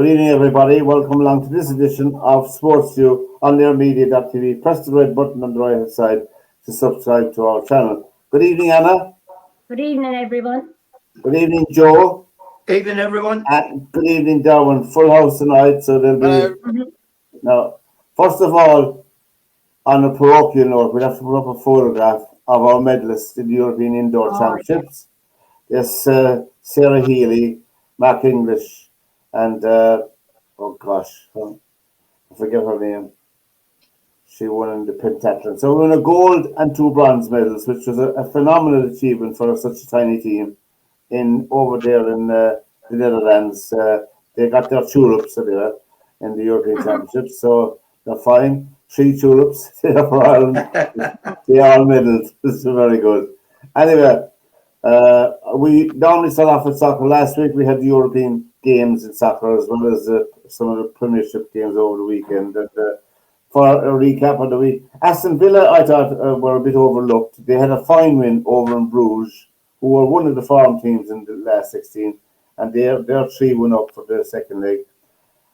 Good evening, everybody. Welcome along to this edition of SportsView on theirmedia.tv. Press the red button on the right hand side to subscribe to our channel. Good evening, Anna. Good evening, everyone. Good evening, Joe. Evening, everyone. And good evening, Derwynne. Full house tonight, so there'll be... Now, first of all, on a parochial note, we'll have to put up a photograph of our medalists in the European Indoor Championships. Yes, Sarah Healy, Mark English, and I forget her name. She won in the pentathlon. So we won a gold and 2 bronze medals, which was a phenomenal achievement for such a tiny team over there in the Netherlands. They got their tulips there in the European Championships, so they're fine. 3 tulips there for Ireland. They all medals. This is very good. Anyway, we normally start off with soccer. Last week we had the European Games in soccer as well as some of the Premiership games over the weekend. And, for a recap of the week, Aston Villa, I thought, were a bit overlooked. They had a fine win over in Bruges, who were one of the form teams in the last 16, and they're 3-1 up for the second leg.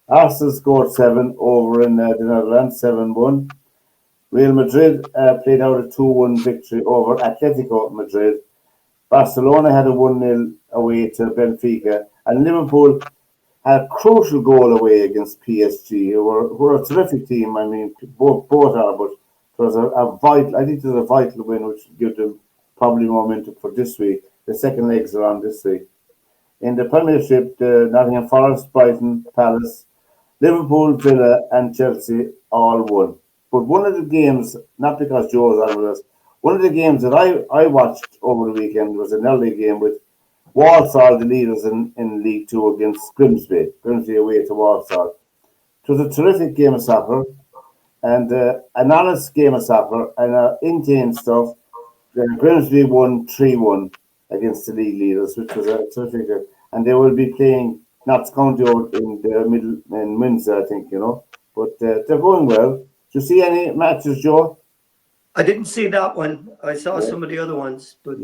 Arsenal scored 7 over in the Netherlands, 7-1. Real Madrid played out a 2-1 victory over Atletico Madrid. Barcelona had a 1-0 away to Benfica, and Liverpool had a crucial goal away against PSG, who were a terrific team. I mean, both are, but it was a vital. I think it was a vital win, which would give them probably momentum for this week. The second legs are on this week. In the Premiership, Nottingham Forest, Brighton, Palace, Liverpool, Villa, and Chelsea all won. But one of the games, not because Joe was on with us, one of the games that I watched over the weekend was an early game with Walsall, the leaders in League Two, against Grimsby away to Walsall. It was a terrific game of soccer and an honest game of soccer and intense stuff. Grimsby won 3-1 against the league leaders, which was a terrific. And they will be playing Notts County over in the middle in Windsor, I think, But they're going well. Did you see any matches, Joe? I didn't see that one. I saw some of the other ones, but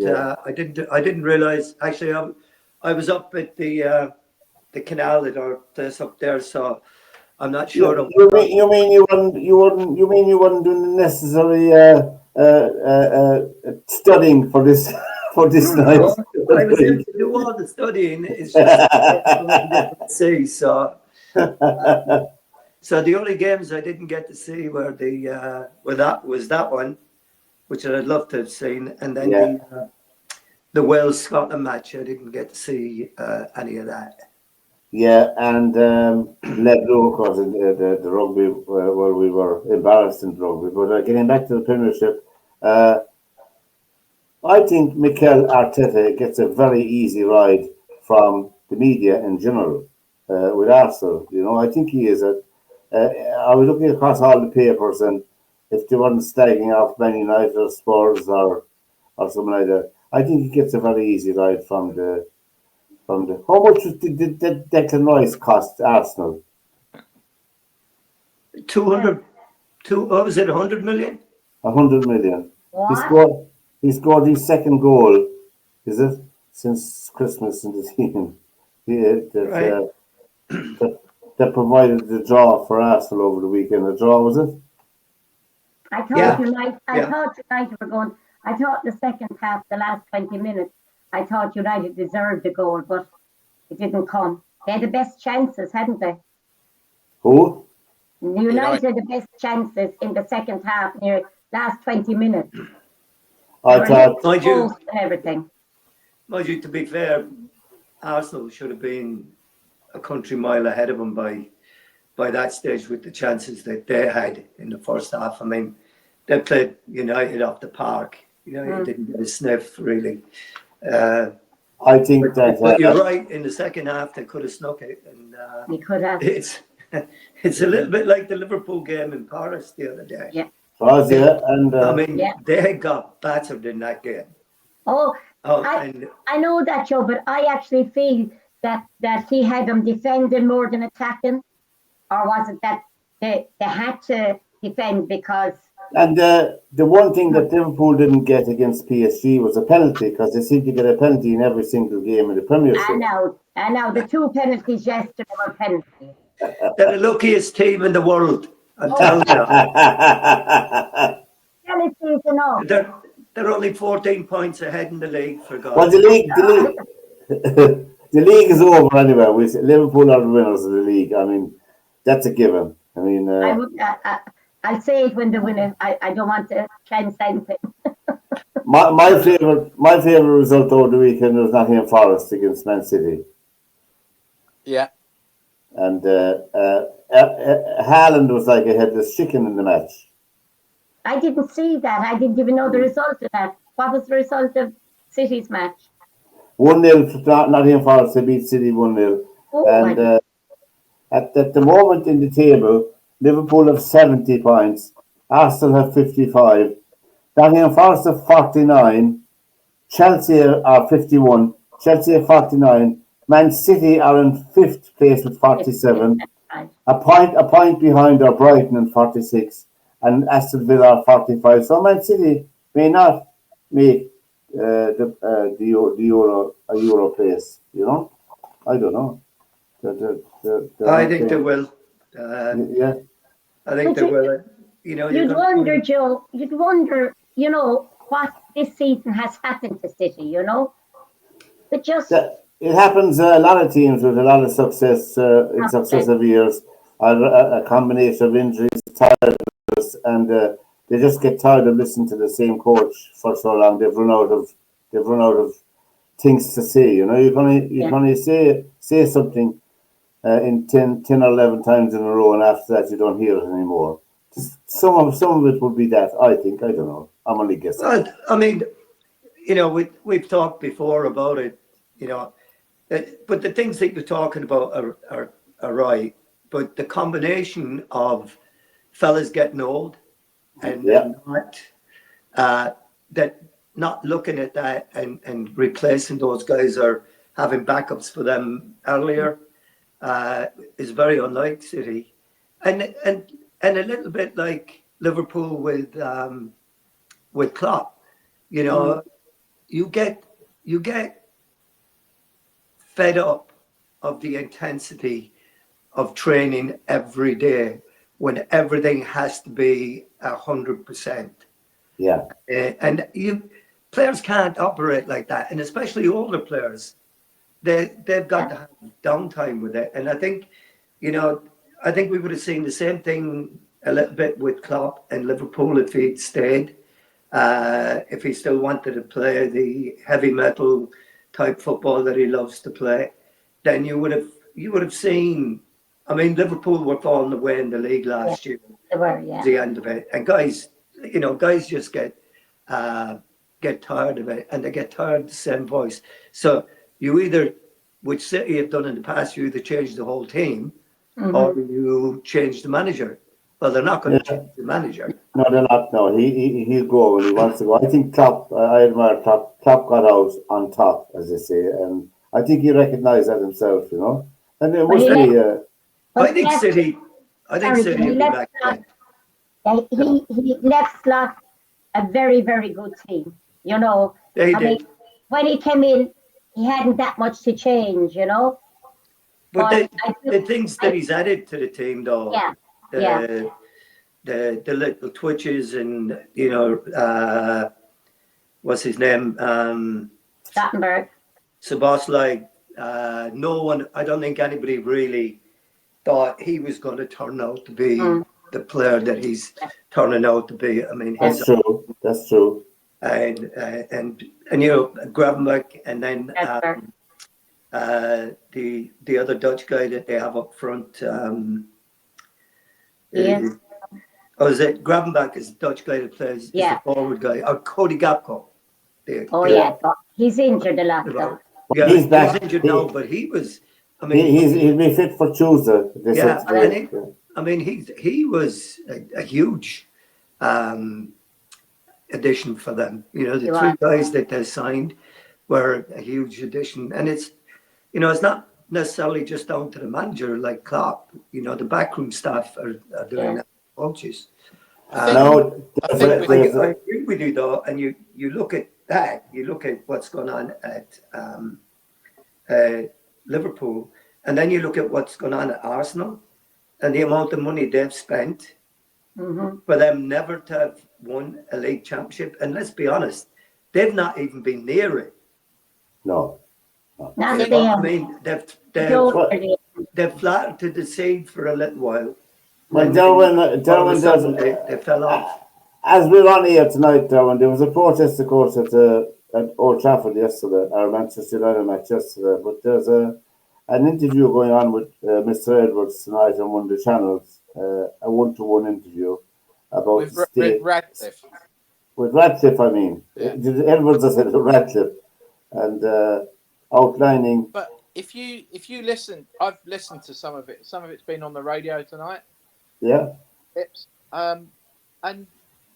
I didn't realize. Actually, I was up at the canal that's up there, so I'm not sure. You mean you weren't doing necessarily studying for this night? I was able to do all the studying. It's just see so. So the only games I didn't get to see were that one, which I'd love to have seen, and then the Wales Scotland match. I didn't get to see any of that. Yeah, and Ledlow, of course, the rugby, where we were embarrassed in rugby. But getting back to the Premiership, I think Mikel Arteta gets a very easy ride from the media in general with Arsenal. I think he is I was looking across all the papers, and if they weren't staggering off Man United or Spurs or something like that, I think he gets a very easy ride from the. How much did Declan Rice cost Arsenal? 200. What was it? 100 million. 100 million. What? He scored his second goal. Is it since Christmas in the team? That provided the draw for Arsenal over the weekend. The draw, was it? I thought United were going. I thought the second half, the last 20 minutes, I thought United deserved the goal, but it didn't come. They had the best chances, hadn't they? Who? United had the best chances in the second half, near last 20 minutes. I thought. Mind you, and everything. Mind you, to be fair, Arsenal should have been a country mile ahead of them by that stage with the chances that they had in the first half. I mean, they played United off the park. You didn't get a sniff, really. I think but you're right. In the second half, they could have snuck it, and they could have. It's a little bit like the Liverpool game in Paris the other day. Yeah. And I mean, they got battered in that game. I know that, Joe, but I actually feel that he had them defending more than attacking, or was it that they had to defend because And the one thing that Liverpool didn't get against PSG was a penalty, because they seem to get a penalty in every single game in the Premiership. I know. The 2 penalties yesterday were penalties. They're the luckiest team in the world, I'm telling you. Penalties and all. They're only 14 points ahead in the league, for Well, God's the league is over anyway. Liverpool are the winners of the league. I mean, that's a given. I mean, I'll say it when they win it. I don't want to transcend it. my favorite result over the weekend was Nottingham Forest against Man City. Yeah. And Haaland was like a headless chicken in the match. I didn't see that. I didn't even know the result of that. What was the result of City's match? 1-0 to Nottingham Forest. They beat City 1-0. Oh, And at the moment in the table, Liverpool have 70 points. Arsenal have 55. Nottingham Forest have 49. Chelsea are 51. Chelsea have 49. Man City are in 5th place with 47. A point behind are Brighton in 46. And Aston Villa are 45. So Man City may not make the Euro place. You know, I don't know. I think they will. Yeah, I think they will. You know, you'd wonder, Joe. You'd wonder, what this season has happened to City. But just it happens. A lot of teams with a lot of success in successive years are a combination of injuries, tiredness, and they just get tired of listening to the same coach for so long. They've run out of things to say. You can only say something in 10 or 11 times in a row, and after that you don't hear it anymore. Some of it would be that, I think. I don't know. I'm only guessing. Well, I mean, we've talked before about it, but the things that you're talking about are right. But the combination of fellas getting old and not looking at that and replacing those guys or having backups for them earlier is very unlike City, and a little bit like Liverpool with Klopp. You get fed up of the intensity of training every day when everything has to be 100%. Yeah, and players can't operate like that, and especially older players. They've got to have downtime with it, and I think we would have seen the same thing a little bit with Klopp and Liverpool if he'd stayed. If he still wanted to play the heavy metal type football that he loves to play, then you would have seen. I mean, Liverpool were falling away in the league last year. They were, The end of it, and guys just get tired of it, and they get tired of the same voice. So you either, which City have done in the past, you either change the whole team or you change the manager. Well, they're not going to change the manager. No, they're not. No, he'll go when he wants to go. I think Klopp. I admire Klopp. Klopp got out on top, as they say, and I think he recognised that himself. And there must be. I think City will be back then. He left Slot a very, very good team. They did. When he came in, he hadn't that much to change. But the things that he's added to the team, though. Yeah. The little twitches and what's his name? Stottenberg. Szoboszlai. No one. I don't think anybody really thought he was going to turn out to be the player that he's turning out to be. I mean, that's true. That's true. And Gravenberch, and then the other Dutch guy that they have up front. Is it Gravenberch is the Dutch guy that plays? Is the forward guy? Or Cody Gakpo. He's injured a lot though. Yeah, he's injured now, but he was. I mean, he'll be fit for Tuesday. I mean, he was a huge addition for them. The three guys that they signed were a huge addition, and it's not necessarily just down to the manager like Klopp. The backroom staff are doing that, coaches. No, I agree with you though, and you look at that, you look at what's going on at Liverpool, and then you look at what's going on at Arsenal, and the amount of money they've spent for them never to have won a league championship. And let's be honest, they've not even been near it. No. I mean, they've flattered to the seed for a little while. Well, Derwynne does. They fell off. As we're on here tonight, Derwynne, there was a protest, of course, at Old Trafford yesterday, our Manchester United match yesterday. But there's an interview going on with Mr. Edwards tonight on one of the channels, a one-to-one interview about with Radcliffe. With Radcliffe, I mean. Yeah. Edwards, I said Radcliffe, and outlining. But if you listen, I've listened to some of it. Some of it's been on the radio tonight. Yeah. Tips. And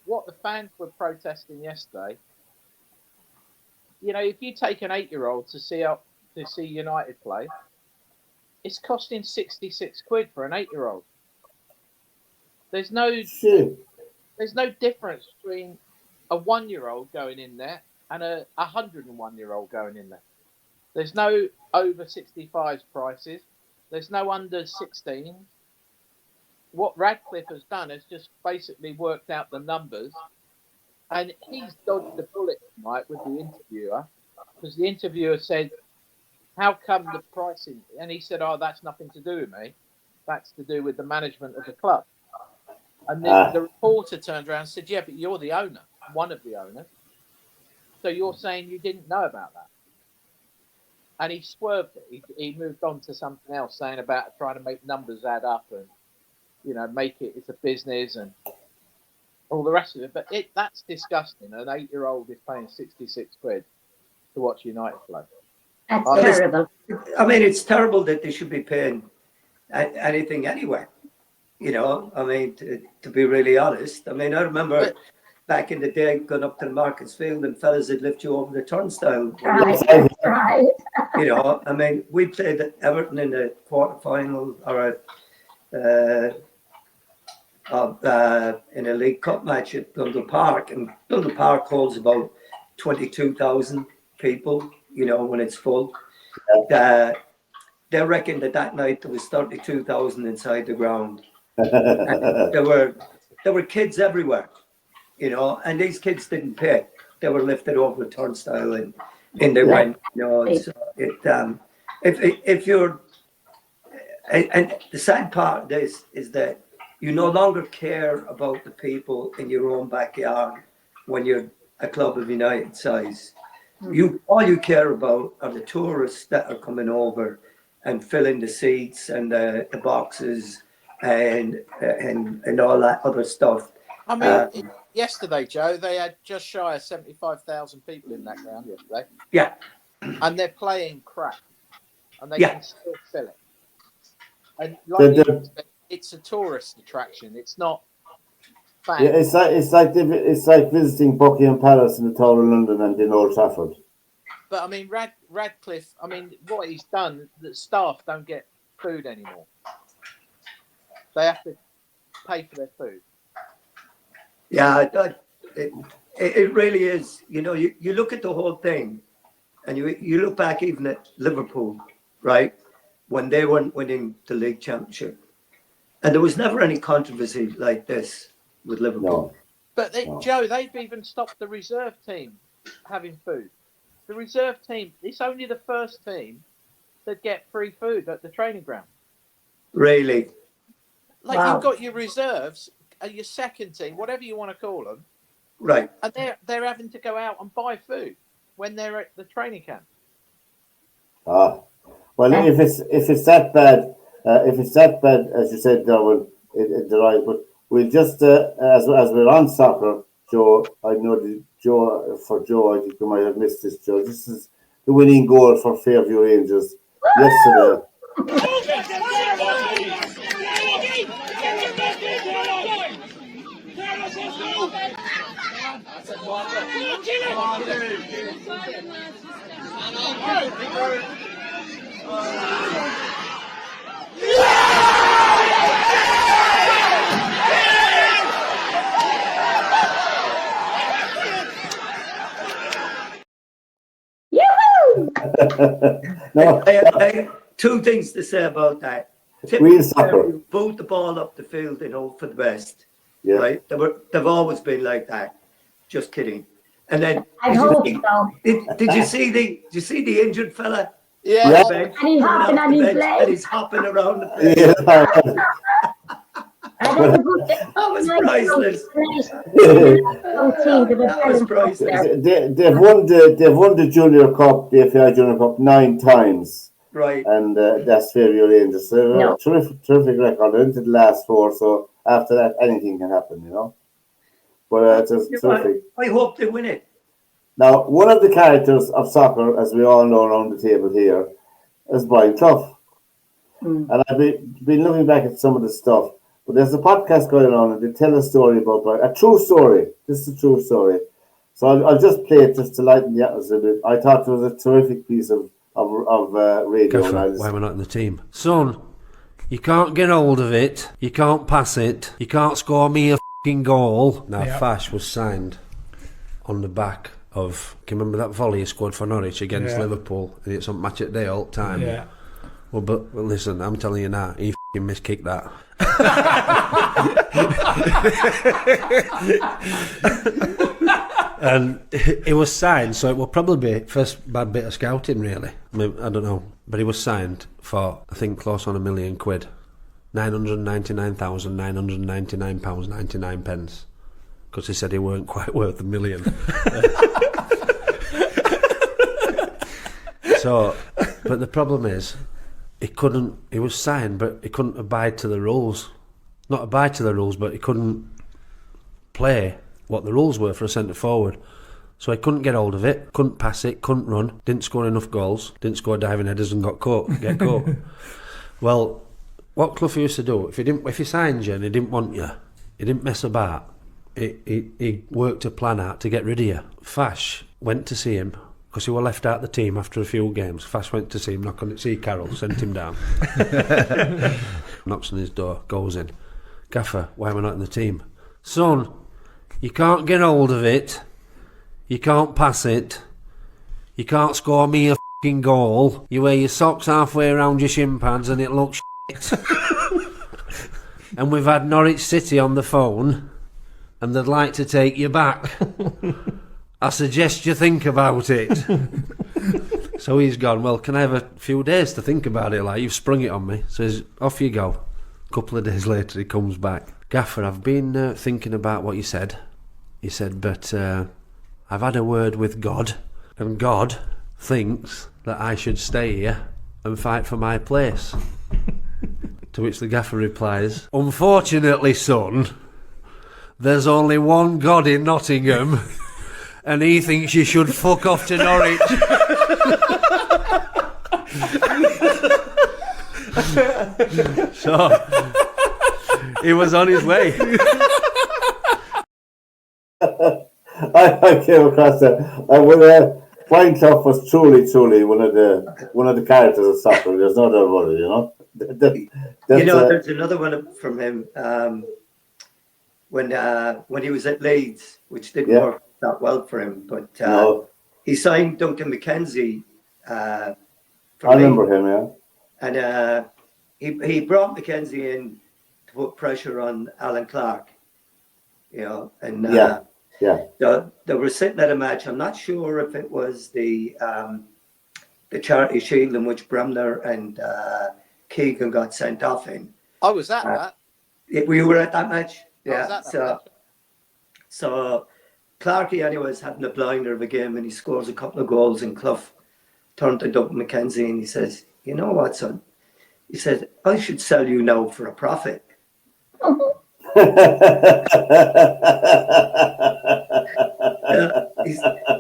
what the fans were protesting yesterday. You know, if you take an 8-year-old to see United play, it's costing 66 quid for an 8-year-old. There's no difference between a 1-year-old going in there and a 101-year-old going in there. There's no over 65s prices. There's no under 16. What Radcliffe has done is just basically worked out the numbers, and he's dodged the bullet tonight with the interviewer, because the interviewer said, how come the pricing? And he said, oh, that's nothing to do with me. That's to do with the management of the club. And then the reporter turned around and said, yeah, but you're the owner, one of the owners. So you're saying you didn't know about that? And he swerved it. He moved on to something else, saying about trying to make numbers add up and, you know, make it's a business and all the rest of it. But that's disgusting. An 8-year-old is paying 66 quid to watch United play. That's terrible. I mean, it's terrible that they should be paying anything anyway. You know, I mean, to be really honest. I mean, I remember back in the day going up to the Markets Field and fellas would lift you over the turnstile. Right. You know, I mean, we played at Everton in the quarterfinal or in a League Cup match at Blundell Park, and Blundell Park holds about 22,000 people, you know, when it's full. They reckoned that night there was 32,000 inside the ground. And there were kids everywhere, you know, and these kids didn't pay. They were lifted over the turnstile and they went, you know. So if you're, and the sad part of this is that you no longer care about the people in your own backyard when you're a club of United size. All you care about are the tourists that are coming over and filling the seats and the boxes and all that other stuff. I mean, yesterday, Joe, they had just shy of 75,000 people in that ground yesterday. Yeah. And they're playing crap. And they can still fill it. And like you said, it's a tourist attraction. It's not fans. Yeah, it's like visiting Buckingham Palace in the Tower of London and in Old Trafford. But I mean, Radcliffe. I mean, what he's done, that staff don't get food anymore. They have to pay for their food. Yeah, it really is. You know, you look at the whole thing, and you look back even at Liverpool, right, when they weren't winning the league championship, and there was never any controversy like this with Liverpool. No. But Joe, they've even stopped the reserve team having food. The reserve team, it's only the first team that get free food at the training ground. Really? Like, you've got your reserves, your second team, whatever you want to call them. Right. And they're having to go out and buy food when they're at the training camp. Well, if it's that bad, as you said, Derwynne, it's right. But we'll just as we're on soccer, Joe. I know that Joe, I think you might have missed this, Joe. This is the winning goal for Fairview Rangers yesterday. No, I have two things to say about that. real soccer. You boot the ball up the field and hope for the best. Yeah. Right? They've always been like that. Just kidding. And then I hope so. did you see the injured fella? Yeah. Bench, And he's hopping on his legs. and he's hopping around the place. Yeah. That was priceless. That was priceless. They've won the Junior Cup, the FAI Junior Cup 9 times. Right. And that's very Rangers. No. Terrific record. They're into the last 4, so after that, anything can happen, you know. But it's just terrific. I hope they win it. Now, one of the characters of soccer, as we all know around the table here, is Brian Clough. And I've been looking back at some of the stuff. But there's a podcast going on, and they tell a story about Brian. A true story. This is a true story. So I'll just play it just to lighten the atmosphere a bit. I thought it was a terrific piece of radio. Gaffer, why we're not in the team. Son, you can't get hold of it. You can't pass it. You can't score me a f***ing goal. Now, Fash was signed on the back of... Can you remember that volley he scored for Norwich against Liverpool? And it's on Match at Day all the time. Yeah. Well, but listen, I'm telling you now, he f***ing miskicked that. And it was signed, so it will probably be first bad bit of scouting, really. I mean, I don't know, but he was signed for, I think, close on £1 million, £999,999.99, because he said he weren't quite worth £1 million. So, but the problem is, he was signed, but he couldn't abide to the rules. Not abide to the rules, but he couldn't play what the rules were for a centre forward. So he couldn't get hold of it, couldn't pass it, couldn't run, didn't score enough goals, didn't score diving headers and get caught. Well, what Clough used to do, if he signed you and he didn't want you, he didn't mess about. He worked a plan out to get rid of you. Fash went to see him, because he was left out of the team after a few games. Fash went to see him, see Carroll, sent him down. Knocks on his door, goes in. Gaffer, why am I not in the team? Son, you can't get hold of it. You can't pass it. You can't score me a f***ing goal. You wear your socks halfway around your shin pads and it looks shit. And we've had Norwich City on the phone and they'd like to take you back. I suggest you think about it. So he's gone, well, can I have a few days to think about it? Like, you've sprung it on me. Says, off you go. A couple of days later, he comes back. Gaffer, I've been thinking about what you said. He said, but I've had a word with God, and God thinks that I should stay here and fight for my place. To which the gaffer replies, unfortunately, son, there's only one God in Nottingham, and he thinks you should fuck off to Norwich. So he was on his way. I came across that. Brian Clough was truly one of the characters of soccer. There's no doubt about it, you know. There's another one from him when he was at Leeds, which didn't work that well for him. But he signed Duncan McKenzie. I remember him, yeah. And he brought McKenzie in to put pressure on Alan Clark, you know, and they were sitting at a match. I'm not sure if it was the Charity Shield in which Bremner and Keegan got sent off in. I was at that. We were at that match. Yeah. Match. So Clarkey anyway is having a blinder of a game, and he scores a couple of goals, and Clough turned to Duncan McKenzie and he says, you know what, son? He said, I should sell you now for a profit.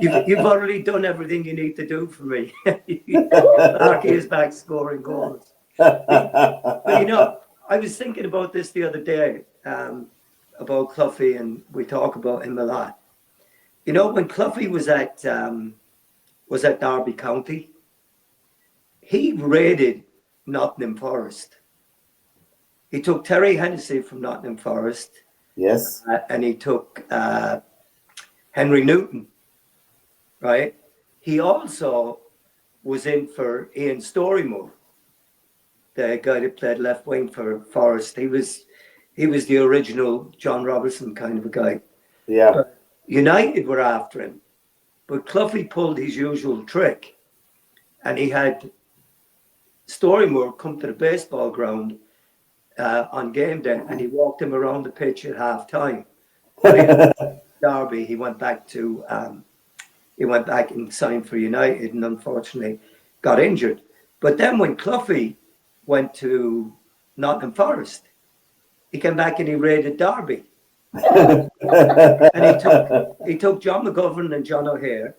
You've already done everything you need to do for me. Clarkey is back scoring goals. But you know, I was thinking about this the other day, about Cloughie, and we talk about him a lot. You know, when Cloughie was at Derby County, he raided Nottingham Forest. He took Terry Hennessy from Nottingham Forest. Yes. And he took Henry Newton, right? He also was in for Ian Storymore, the guy that played left wing for Forest. He was the original John Robertson kind of a guy. Yeah. But United were after him, but Cloughy pulled his usual trick, and he had Storymore come to the baseball ground on game day, and he walked him around the pitch at half time. Derby, he went back and signed for United, and unfortunately got injured. But then when Cloughy went to Nottingham Forest, he came back and he raided Derby. And he took John McGovern and John O'Hare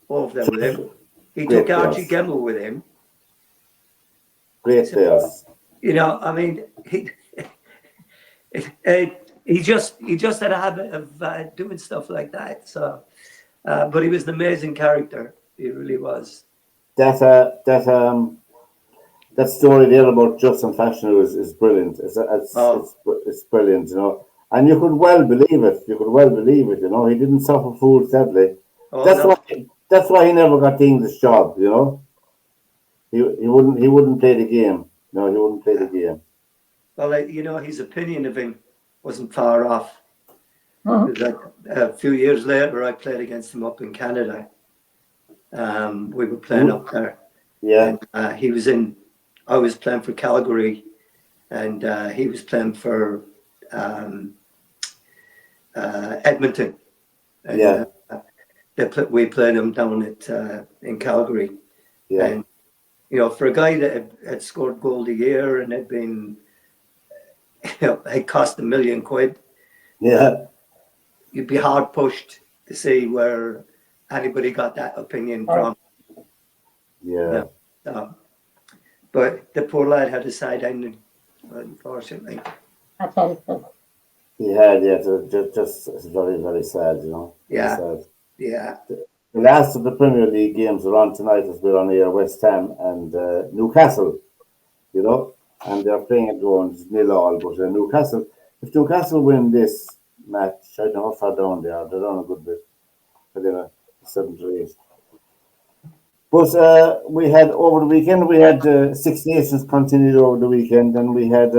over there with him. He took Archie Gemmell with him. Great players. You know, I mean, he just had a habit of doing stuff like that. So, but he was an amazing character. He really was. That story there about Justin Fashanu is brilliant. It's brilliant, you know. And you could well believe it. You know. He didn't suffer fools, sadly. That's why he never got the English job, you know. He wouldn't play the game. No, he wouldn't play the game. Well, you know, his opinion of him wasn't far off. Like, a few years later, I played against him up in Canada. We were playing up there. Yeah. And I was playing for Calgary, and he was playing for Edmonton. And, yeah. We played him down in Calgary. Yeah. And, you know, for a guy that had scored goal a year and had been, had cost $1 million. Yeah. You'd be hard pushed to see where anybody got that opinion from. Yeah. But the poor lad had a side ending, unfortunately. He had, yeah. Just it's very, very sad, you know. Yeah. Sad. Yeah. The last of the Premier League games are on tonight as we're on here, West Ham and Newcastle, you know, and they're playing at home, it's 0-0, but Newcastle, if Newcastle win this match, I don't know how far down they are, they're down a good bit, but they're 7 to 8. But we had, over the weekend, we had Six Nations continued over the weekend, and we had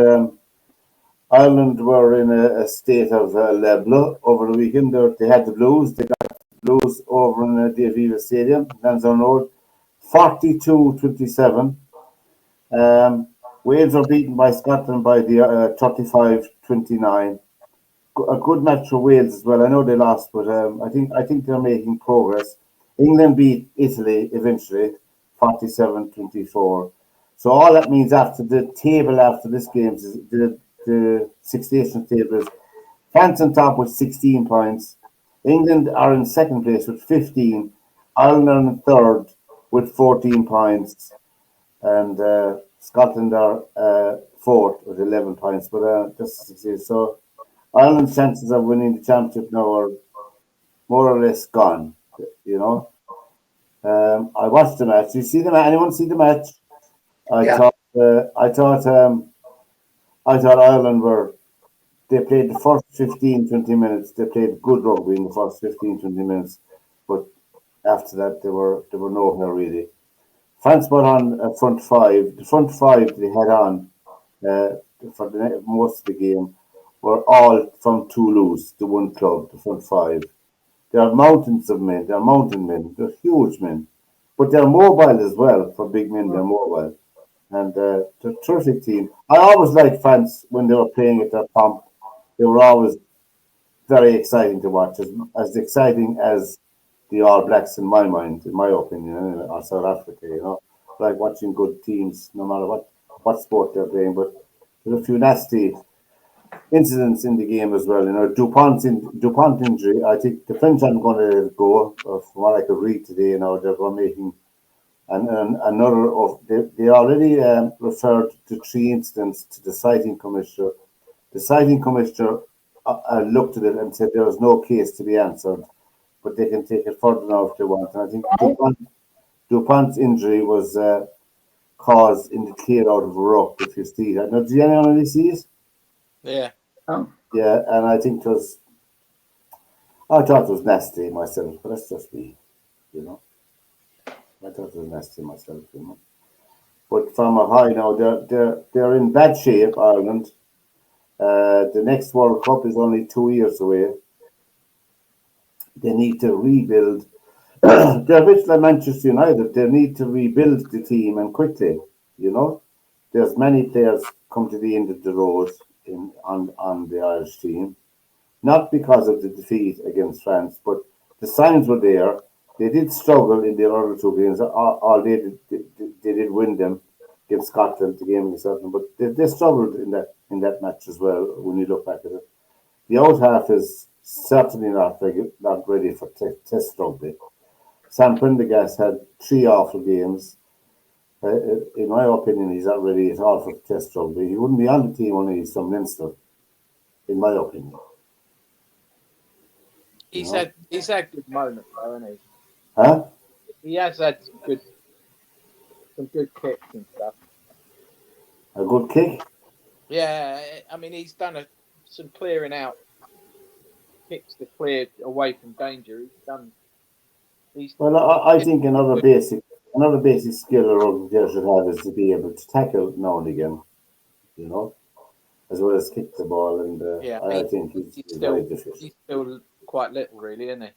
Ireland were in a state of level over the weekend. They had the Blues, they got Blues over in the Aviva Stadium, Lansdowne Road, 42-27. Wales were beaten by Scotland by the 35-29. A good match for Wales as well. I know they lost, but I think they're making progress. England beat Italy eventually, 47-24. So all that means after the table after this game is the Six Nations table is France on top with 16 points. England are in second place with 15. Ireland are in third with 14 points. And Scotland are fourth with 11 points. But just 16. So Ireland's chances of winning the championship now are more or less gone. You know. I watched the match. You see the match? Anyone see the match? I thought Ireland were. They played the first 15-20 minutes. They played good rugby in the first 15-20 minutes, but after that they were nowhere really. France were on front five. The front five they had on for most of the game were all from Toulouse, the one club, the front five. They are mountains of men. They are mountain men. They're huge men, but they're mobile as well. For big men, they're mobile, and they're a terrific team. I always liked France when they were playing at their pomp. They were always very exciting to watch, as exciting as the All Blacks in my mind, in my opinion, or South Africa. You know, like watching good teams, no matter what sport they're playing. But there's a few nasty incidents in the game as well. You know, Dupont injury. I think the French aren't going to go. From what I could read today, you know, they're going making another of. They already referred to 3 incidents to the citing commissioner. The citing commissioner looked at it and said there was no case to be answered, but they can take it further now if they want. And I think Dupont's injury was caused in the clear out of a ruck, if you see that. Now, do anyone really see it? Yeah. Yeah, and I think I thought it was nasty myself, but that's just me, you know. I thought it was nasty myself, you know. But from a high now, they're in bad shape, Ireland. The next World Cup is only 2 years away. They need to rebuild. They're a bit like Manchester United. They need to rebuild the team and quickly. You know, there's many players come to the end of the road on the Irish team, not because of the defeat against France, but the signs were there. They did struggle in their other two games. All they did win them against Scotland, the game against Scotland, but they struggled in that match as well. When you look back at it, the out half is certainly not ready for test rugby. Sam Prendergast had 3 awful games. In my opinion, he's not ready at all for test rugby. He wouldn't be on the team only he's from Leinster, in my opinion. He's had good moments, though, hasn't he? Huh? He has had some good kicks and stuff. A good kick? Yeah, I mean, he's done some clearing out kicks to clear away from danger. Well, I think another basic skill a rugby player should have is to be able to tackle now and again, you know, as well as kick the ball. And I think he's very difficult. He's still quite little, really, isn't he?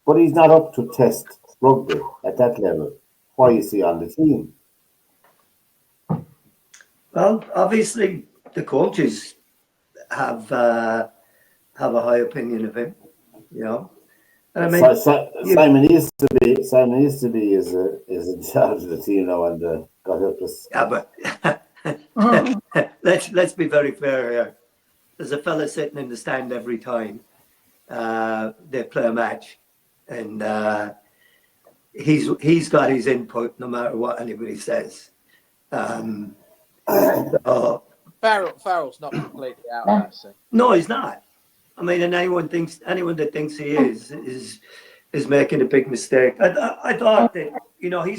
But he's not up to test rugby at that level. Why is he on the team? Well, obviously the coaches have a high opinion of him, you know. And I mean, Simon Easterby is in charge of the team now, and God help us. Yeah, but let's be very fair here. There's a fella sitting in the stand every time they play a match, and he's got his input no matter what anybody says. Farrell's not completely out of that scene. No, he's not. I mean, and anyone that thinks he is making a big mistake. I thought that, you know, I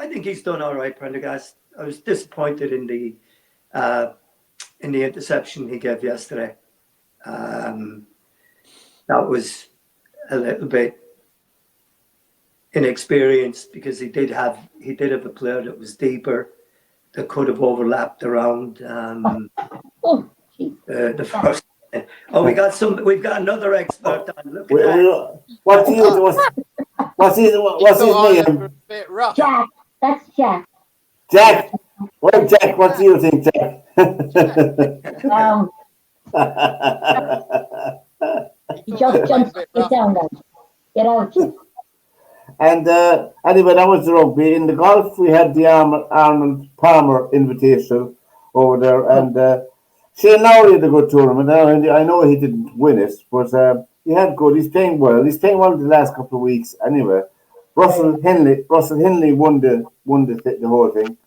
think he's done all right, Prendergast. I was disappointed in the interception he gave yesterday. That was a little bit inexperienced because he did have a player that was deeper, that could have overlapped around the first. Oh, we've got another expert on. Look at that. What's his name? Bit rough. Jack. That's Jack. Jack. Well, Jack, what do you think, Jack? He just jumped down there. Get out. And anyway, that was the rugby. In the golf, we had the Arnold Palmer Invitational over there, and Shane Lowry had a good tournament. I know he didn't win it, but he had good. He's playing well. He's playing well the last couple of weeks. Anyway, Russell Henley won the whole thing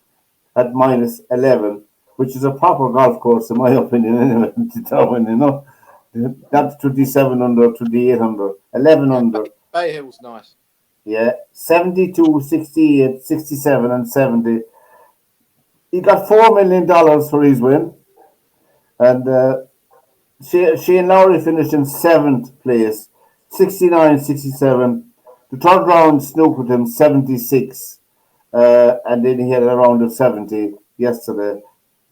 at -11, which is a proper golf course in my opinion. Anyway, to Derwynne, you know, that's 27 under, 28 under, 11 under. Bay Hill's nice. Yeah, 72, 68, 67, and 70. He got $4 million for his win. And Shane Lowry finished in 7th place, 69, 67. The third round snookered him 76. And then he had a round of 70 yesterday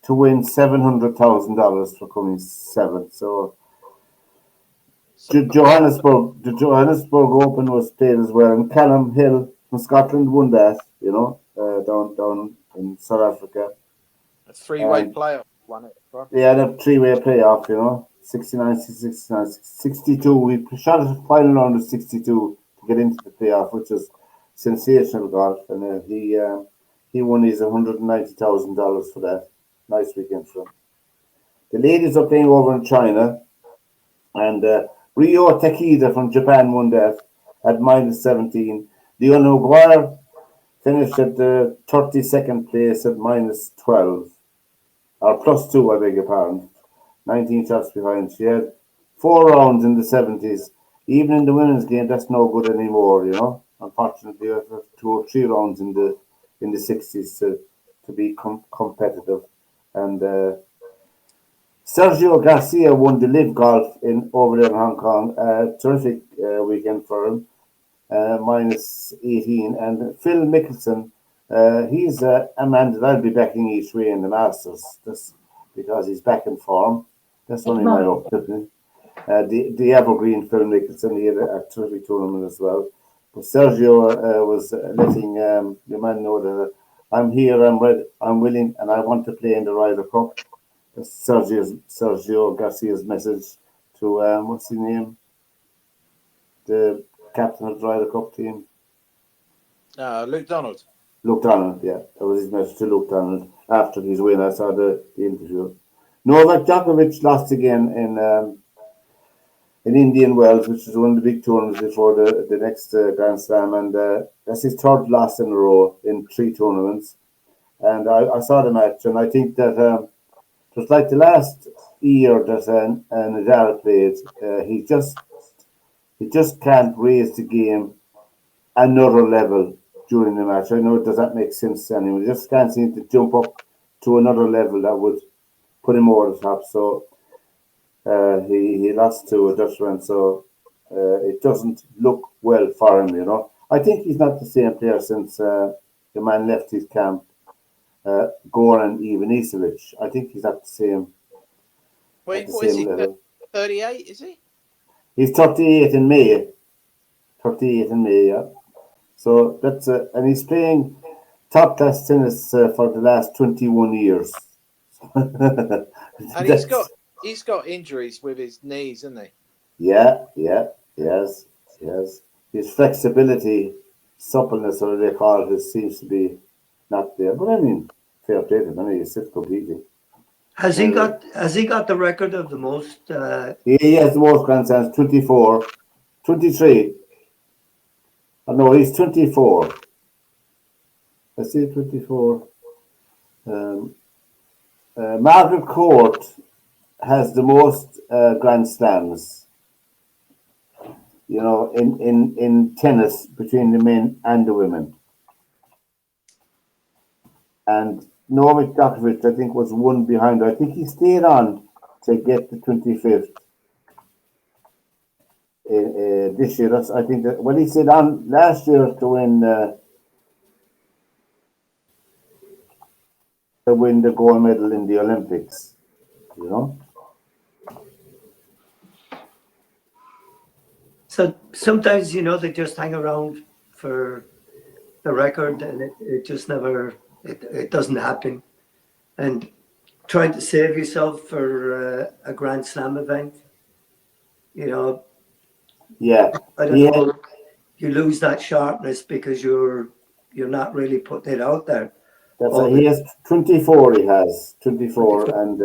to win $700,000 for coming 7th. So the Johannesburg Open was played as well. And Callum Hill from Scotland won that, you know, down in South Africa. A 3-way playoff won it. Bro. Yeah, the 3-way playoff, you know, 69, 69, 62. We shot at the final round of 62 to get into the playoff, which was sensational golf. And he won his $190,000 for that. Nice weekend for him. The ladies are playing over in China, and Ryo Takeda from Japan won that at -17. Leon O'Guire finished at the 32nd place at -12. Or +2, I beg your pardon. 19 shots behind. She had 4 rounds in the 70s. Even in the women's game, that's no good anymore, you know. Unfortunately, you have 2 or 3 rounds in the 60s to be competitive. And Sergio Garcia won the Live Golf over there in Hong Kong. Terrific weekend for him. minus 18. And Phil Mickelson, he's a man that I'll be backing each way in the Masters, just because he's back in form. That's only my opinion. The evergreen Phil Mickelson, he had a terrific tournament as well. But Sergio was letting the man know that I'm here, I'm ready, I'm willing, and I want to play in the Ryder Cup. That's Sergio Garcia's message to what's his name? The captain of the Ryder Cup team. Luke Donald. Luke Donald, yeah. That was his message to Luke Donald after his win. I saw the interview. Novak Djokovic lost again in Indian Wells, which is one of the big tournaments before the next Grand Slam, and that's his third loss in a row in 3 tournaments. And I saw the match, and I think that it was like the last year that Nadal played. He just can't raise the game another level during the match. I know it doesn't make sense to anyone. He just can't seem to jump up to another level that would put him over the top. So he lost to a Dutchman, so it doesn't look well for him, you know. I think he's not the same player since the man left his camp, Goran Ivanisevic. I think he's at the same, Wait, what is he? level. 38, is he? He's 38 in May. 38 in May, yeah. So that's and he's playing top class tennis for the last 21 years. And he's got injuries with his knees, isn't he? Yeah, yes. His flexibility, suppleness, or they call it, seems to be not there. But I mean, fair play to him. I mean, he's sit completely. Has he got the record of the most? He has the most Grand Slams, 24, 23. No, he's 24. I see 24. Margaret Court has the most Grand Slams, you know, in tennis between the men and the women. And Novak Djokovic, I think, was one behind her. I think he stayed on to get the 25th this year. I think that when he stayed on last year to win the gold medal in the Olympics, you know. So sometimes, you know, they just hang around for the record, and it just never, it doesn't happen. And trying to save yourself for a Grand Slam event, you know. Yeah. I don't know. You lose that sharpness because you're not really putting it out there. He has 24. He has 24, and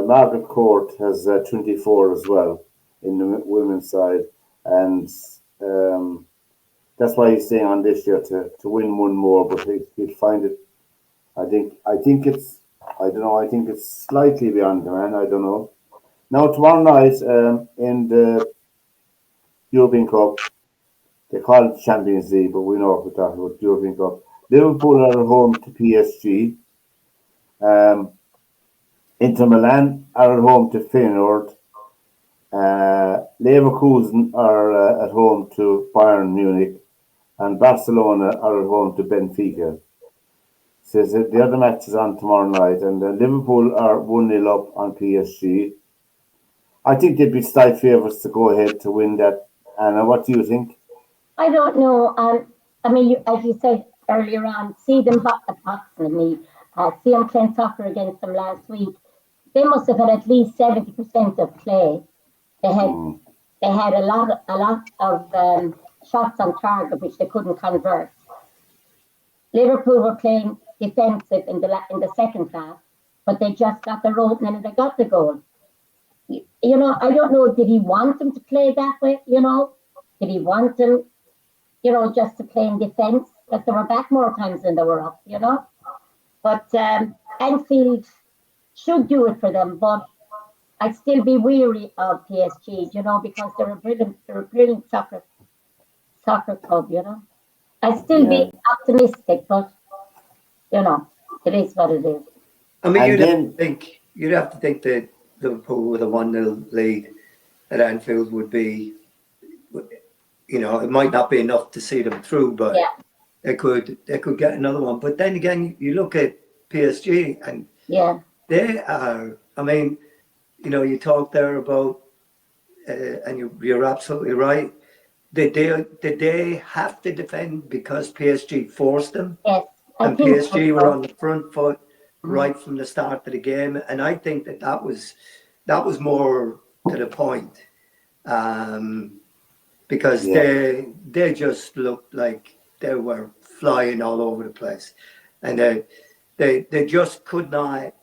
Margaret Court has 24 as well in the women's side, and that's why he's staying on this year to win one more. But he'll find it. I think it's. I don't know. I think it's slightly beyond the man. I don't know. Now tomorrow night in the European Cup, they call it Champions League, but we know what we're talking about. European Cup. Liverpool are at home to PSG. Inter Milan are at home to Feyenoord. Leverkusen are at home to Bayern Munich, and Barcelona are at home to Benfica. So the other match is on tomorrow night, and Liverpool are 1-0 up on PSG. I think they'd be slight favourites to go ahead to win that. Anna, what do you think? I don't know. I mean, as you said earlier on, see them approximately. See them playing soccer against them last week. They must have had at least 70% of play. They had a lot of shots on target which they couldn't convert. Liverpool were playing defensive in the second half, but they just got their opening and they got the goal. You know, I don't know. Did he want them to play that way? You know, did he want them, you know, just to play in defense? But they were back more times than they were up. You know, but Anfield should do it for them, but I'd still be weary of PSG, you know, because they're a brilliant soccer club, you know. I'd still be optimistic, but you know, it is what it is. I mean, you'd have to think that Liverpool with a 1-0 lead at Anfield would be, it might not be enough to see them through, but they could get another one. But then again, you look at PSG, and they are. I mean, you talk there about, and you're absolutely right. Did they have to defend because PSG forced them? Yes, and PSG were on the front foot right from the start of the game, and I think that was more to the point, because they just looked like they were flying all over the place, and they just could not.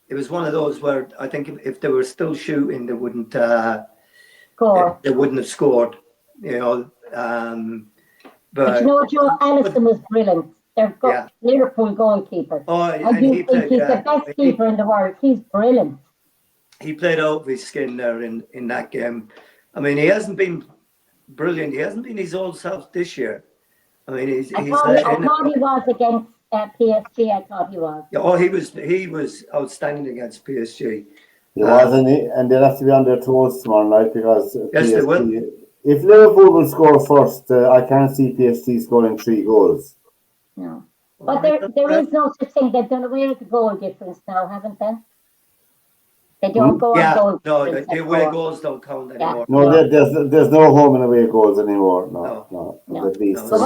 It was one of those where I think if they were still shooting, they wouldn't score. They wouldn't have scored, But Joe Allison was brilliant. They've got Liverpool goalkeeper. I do think he's the best keeper in the world. He's brilliant. He played out of his skin there in that game. I mean, he hasn't been brilliant. He hasn't been his old self this year. I mean, I thought he was against PSG. I thought he was. Yeah, he was outstanding against PSG. He was, and they'll have to be on their toes tomorrow night, because yes, they will. If Liverpool will score first, I can't see PSG scoring 3 goals. No, but there is no such thing. They've done away with the goal difference now, haven't they? They don't go on goal. No, the away goals don't count anymore. No, there's no home and away goals anymore. No. At least. But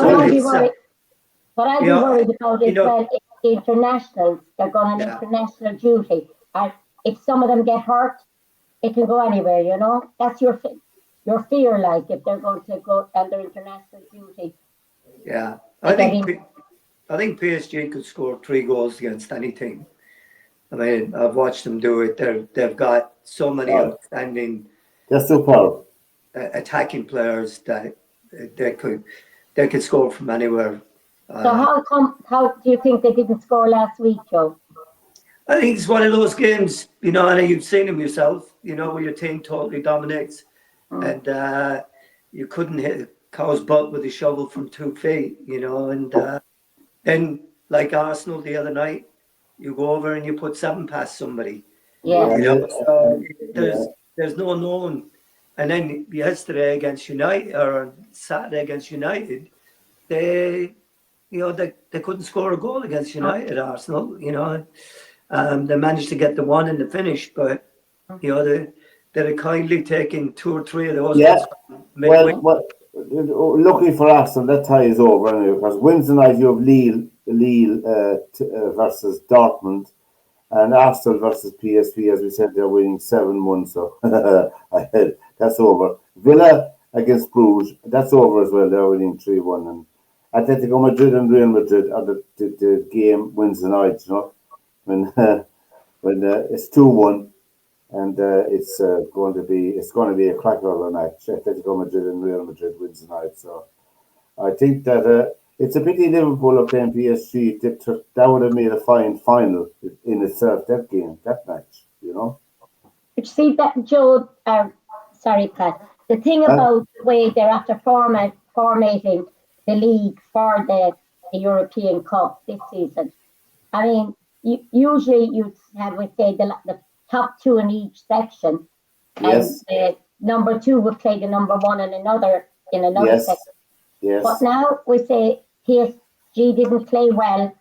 what I'd be worried about is that the internationals, they're going on international duty, and if some of them get hurt, it can go anywhere. That's your fear, like, if they're going to go under international duty. Yeah, I think PSG could score 3 goals against any team. I mean, I've watched them do it. They've got so many outstanding, attacking players that they could score from anywhere. So how do you think they didn't score last week, Joe? I think it's one of those games, and you've seen them yourself, where your team totally dominates, and you couldn't hit a cow's butt with a shovel from 2 feet, and then, like Arsenal the other night, you go over and you put 7 past somebody. So there's no known. And then yesterday against United, or Saturday against United, they couldn't score a goal against United, Arsenal, they managed to get the one in the finish, but they're kindly taking 2 or 3 of those. Well, luckily for Arsenal, that tie is over anyway, because Wednesday night you have Lille versus Dortmund, and Arsenal versus PSV. As we said, they're winning 7-1, so that's over. Villa against Bruges, that's over as well. They're winning 3-1, and Atletico Madrid and Real Madrid are the game Wednesday night. When it's 2-1, and it's going to be a cracker of a match. Atletico Madrid and Real Madrid Wednesday night. So I think that it's a pity Liverpool are playing PSG. That would have made a fine final in itself. That match. But you see that, Joe. Sorry, Pat. The thing about the way they're after formatting the league for the European Cup this season. I mean, usually you'd have, we say, the top 2 in each section, and number 2 would play the number 1 in another section. Yes. But now we say PSG didn't play well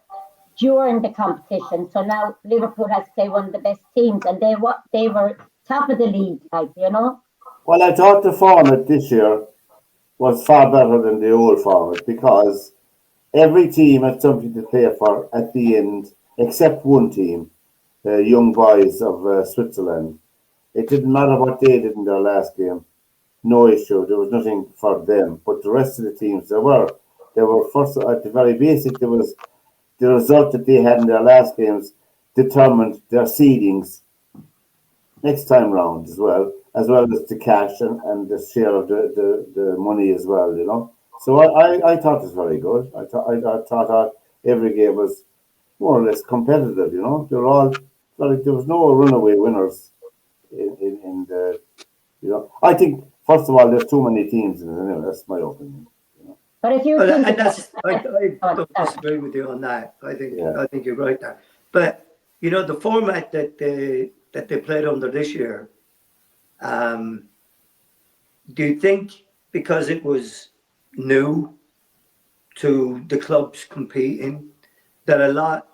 during the competition, so now Liverpool has to play one of the best teams, and they were top of the league, Well, I thought the format this year was far better than the old format, because every team had something to play for at the end, except one team, the Young Boys of Switzerland. It didn't matter what they did in their last game. No issue. There was nothing for them. But the rest of the teams, they were first at the very basic. There was the result that they had in their last games determined their seedings next time round as well as the cash and the share of the money as well. So I thought it was very good. I thought every game was more or less competitive. They're all there was no runaway winners in the. I think first of all there's too many teams in it. Anyway, that's my opinion. But if you I don't disagree with you on that. I think you're right there. But the format that they played under this year, do you think because it was new to the clubs competing, that a lot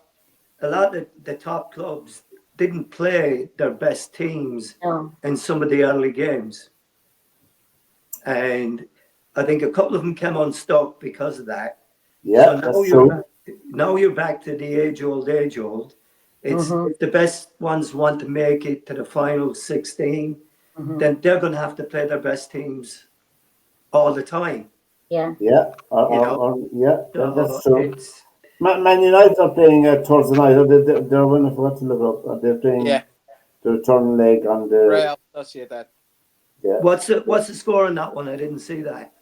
of the top clubs didn't play their best teams in some of the early games. And I think a couple of them came unstuck because of that. Yeah, so that's true. Now you're back to the age old. It's if the best ones want to make it to the final 16, then they're going to have to play their best teams all the time. Yeah. Yeah, So that's true. Man United are playing Thursday night. They're winning. I forgot to look up. They're playing the return leg on the. Real Sociedad. Yeah. What's the score on that one? I didn't see that.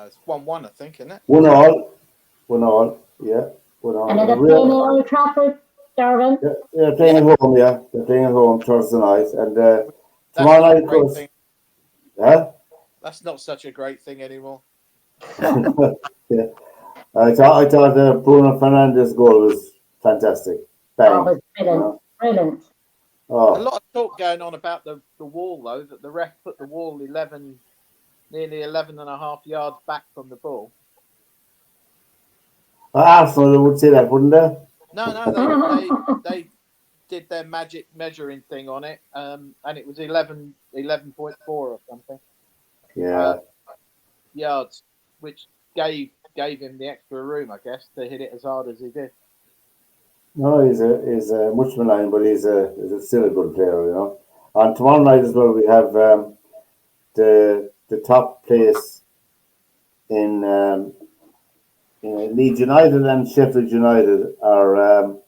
It's 1-1, I think, isn't it? 1-1. Yeah, 1-1. And they're playing at Old Trafford, Derwynne. Yeah, they're playing at home. Yeah, they're playing at home Thursday night, and tomorrow night, of course. Huh? That's not such a great thing anymore. Yeah, I thought Bruno Fernandes' goal was fantastic. Bang. Oh, it was brilliant. Brilliant. Oh. A lot of talk going on about the wall, though, that the ref put the wall nearly 11 and a half yards back from the ball. Arsenal would say that, wouldn't they? No, they did their magic measuring thing on it, and it was 11.4 or something. Yeah. Yards, which gave him the extra room, I guess, to hit it as hard as he did. No, he's a much maligned, but he's still a good player, you know. And tomorrow night as well, we have the top place in Leeds United and Sheffield United are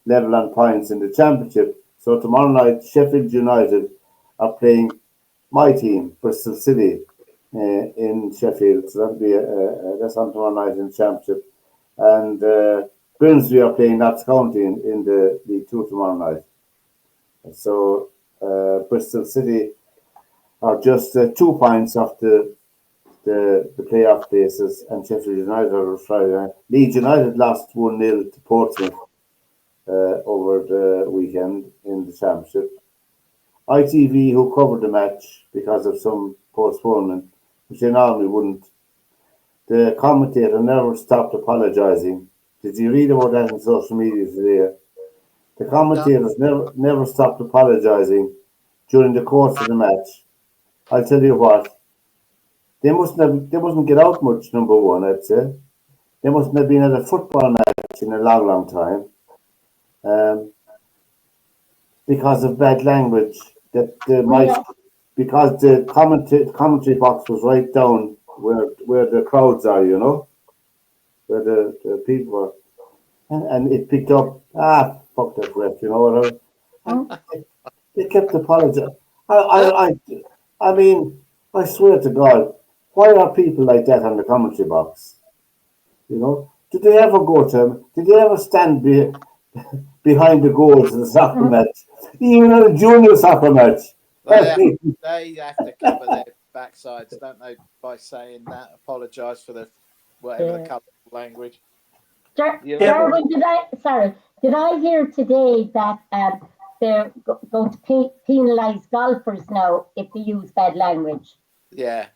level on points in the championship. So tomorrow night, Sheffield United are playing my team, Bristol City, in Sheffield. So that'll be that's on tomorrow night in the championship. And Grimsby are playing Notts County in the League Two tomorrow night. So Bristol City are just 2 points off the playoff places, and Sheffield United are Friday night. Leeds United lost 1-0 to Portsmouth over the weekend in the championship. ITV, who covered the match because of some postponement, which they normally wouldn't, the commentator never stopped apologising. Did you read about that in social media today? The commentators never stopped apologising during the course of the match. I'll tell you what, they mustn't get out much, number one, I'd say. They mustn't have been at a football match in a long, long time. Because of bad language, because the commentary box was right down where the crowds are, you know, where the people are, and it picked up. Fuck that ref, you know what I mean? They kept apologizing. I mean, I swear to God, why are people like that on the commentary box? You know, did they ever go to him? Did they ever stand behind the goals in the soccer match? Even in a junior soccer match. They have to cover their backsides, don't they, by saying that, apologise for the colourful language. Derwynne, did I hear today that they're going to penalise golfers now if they use bad language? Yeah.